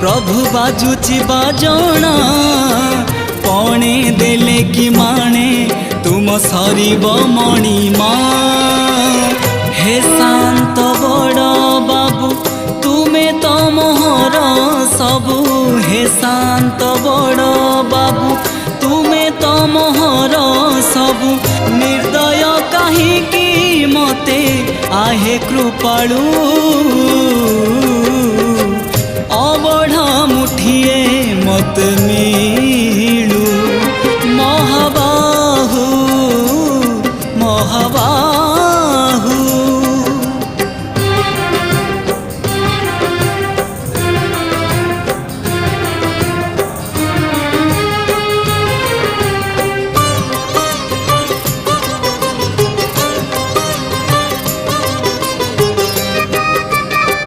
प्रभु बाजुची बाजणा पणे देले कि माणे तुम सरीब मणिमा। हे शांत बड़ बाबू तुमे तो मोहर सबू। हे शांत बड़ बाबू तुमे तो मोहर सबू। निर्दय काहीकि मते आहे कृपालु अबढ़ा मुठिए मत में